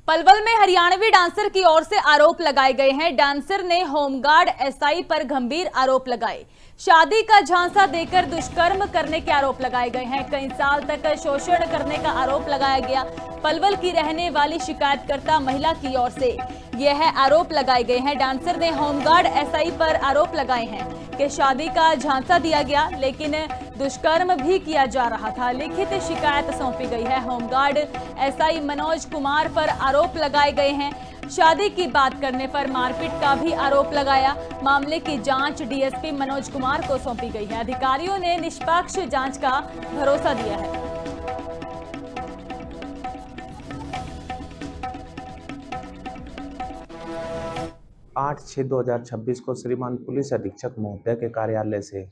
पलवल में हरियाणवी डांसर की ओर से आरोप लगाए गए हैं। डांसर ने होमगार्ड एसआई पर गंभीर आरोप लगाए। शादी का झांसा देकर दुष्कर्म करने के आरोप लगाए गए हैं। कई साल तक शोषण करने का आरोप लगाया गया। पलवल की रहने वाली शिकायतकर्ता महिला की ओर से यह आरोप लगाए गए हैं। डांसर ने होमगार्ड एसआई पर आरोप लगाए हैं कि शादी का झांसा दिया गया, लेकिन दुष्कर्म भी किया जा रहा था। लिखित शिकायत सौंपी गई है। होमगार्ड एसआई मनोज कुमार पर आरोप लगाए गए हैं। शादी की बात करने पर मारपीट का भी आरोप लगाया। मामले की जांच डीएसपी मनोज कुमार को सौंपी गई है। अधिकारियों ने निष्पक्ष जांच का भरोसा दिया है। 8/6/2026 को श्रीमान पुलिस अधीक्षक महोदय के कार्यालय से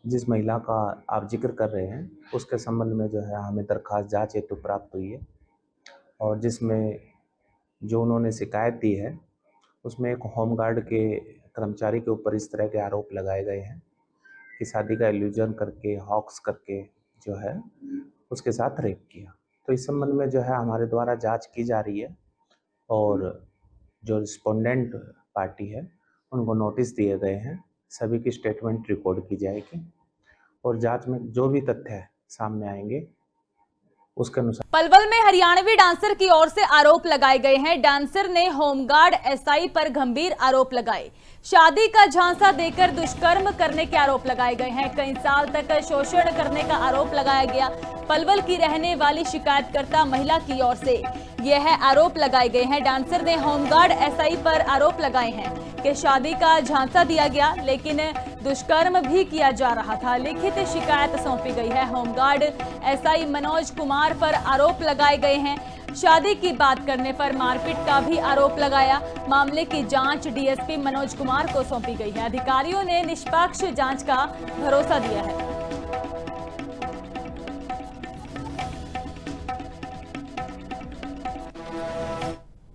जिस महिला का आप जिक्र कर रहे हैं उसके संबंध में जो है हमें दरखास्त जांच हेतु प्राप्त हुई है, और जिसमें जो उन्होंने शिकायत दी है उसमें एक होमगार्ड के कर्मचारी के ऊपर इस तरह के आरोप लगाए गए हैं कि शादी का इल्यूजन करके, हॉक्स करके जो है उसके साथ रेप किया। तो इस संबंध में जो है हमारे द्वारा जांच की जा रही है, और जो रिस्पोंडेंट पार्टी है उनको नोटिस दिए गए हैं। सभी की स्टेटमेंट रिकॉर्ड की जाएगी और जांच में जो भी तथ्य सामने आएंगे उसके अनुसार। पलवल में हरियाणवी डांसर की ओर से आरोप लगाए गए हैं। डांसर ने होमगार्ड एसआई पर गंभीर आरोप लगाए। शादी का झांसा देकर दुष्कर्म करने के आरोप लगाए गए हैं। कई साल तक शोषण करने का आरोप लगाया गया। पलवल की रहने वाली शिकायतकर्ता महिला की ओर से यह आरोप लगाए गए हैं। डांसर ने होमगार्ड एसआई पर आरोप लगाए हैं कि शादी का झांसा दिया गया, लेकिन दुष्कर्म भी किया जा रहा था। लिखित शिकायत सौंपी गई है। होमगार्ड एसआई मनोज कुमार पर आरोप लगाए गए हैं। शादी की बात करने पर मारपीट का भी आरोप लगाया। मामले की जांच डीएसपी मनोज कुमार को सौंपी गई है। अधिकारियों ने निष्पक्ष जांच का भरोसा दिया है।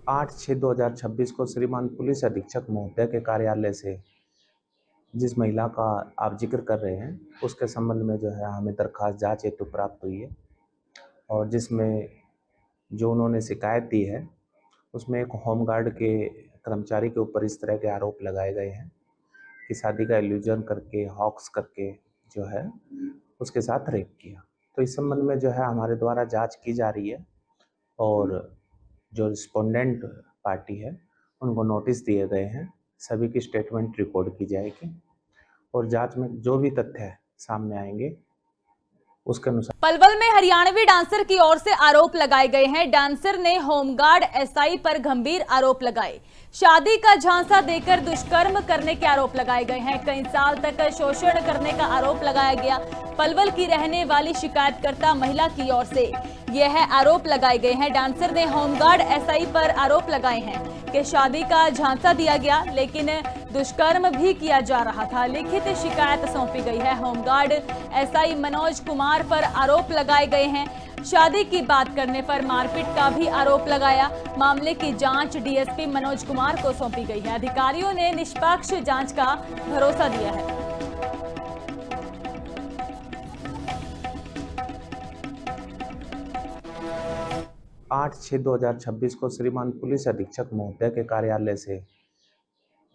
8/6/2026 को श्रीमान पुलिस अधीक्षक महोदय के कार्यालय से जिस महिला का आप जिक्र कर रहे हैं उसके संबंध में जो है हमें दरखास्त जांच हेतु प्राप्त हुई है, और जिसमें जो उन्होंने शिकायत दी है उसमें एक होमगार्ड के कर्मचारी के ऊपर इस तरह के आरोप लगाए गए हैं कि शादी का इल्यूजन करके, हॉक्स करके जो है उसके साथ रेप किया। तो इस संबंध में जो है हमारे द्वारा जांच की जा रही है, और जो रिस्पोंडेंट पार्टी है उनको नोटिस दिए गए हैं। सभी की स्टेटमेंट रिकॉर्ड की जाएगी और जांच में जो भी तथ्य सामने आएंगे उसके अनुसार। पलवल में हरियाणवी डांसर की ओर से आरोप लगाए गए हैं। डांसर ने होमगार्ड एसआई पर गंभीर आरोप लगाए। शादी का झांसा देकर दुष्कर्म करने के आरोप लगाए गए हैं। कई साल तक शोषण करने का आरोप लगाया गया। पलवल की रहने वाली शिकायतकर्ता महिला की ओर से यह आरोप लगाए गए हैं। डांसर ने होमगार्ड एसआई पर आरोप लगाए हैं कि शादी का झांसा दिया गया, लेकिन दुष्कर्म भी किया जा रहा था। लिखित शिकायत सौंपी गई है। होमगार्ड एसआई मनोज कुमार पर आरोप लगाए गए हैं। शादी की बात करने पर मारपीट का भी आरोप लगाया। मामले की जांच डीएसपी मनोज कुमार को सौंपी गई है। अधिकारियों ने निष्पक्ष जांच का भरोसा दिया है। 8/6/2026 को श्रीमान पुलिस अधीक्षक महोदय के कार्यालय से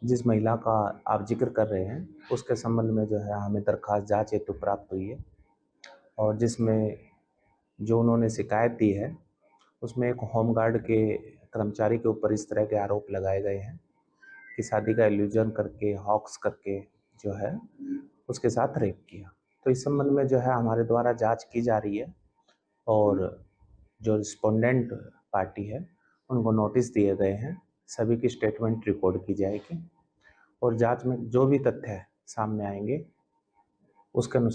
जिस महिला का आप जिक्र कर रहे हैं उसके संबंध में जो है हमें दरखास्त जांच हेतु प्राप्त हुई है, और जिसमें जो उन्होंने शिकायत दी है उसमें एक होमगार्ड के कर्मचारी के ऊपर इस तरह के आरोप लगाए गए हैं कि शादी का इल्यूजन करके, हॉक्स करके जो है उसके साथ रेप किया। तो इस संबंध में जो है हमारे द्वारा जांच की जा रही है, और जो रिस्पोंडेंट पार्टी है उनको नोटिस दिए गए हैं। सभी की स्टेटमेंट रिकॉर्ड की जाएगी और जांच में जो भी तथ्य सामने आएंगे उसके अनुसार।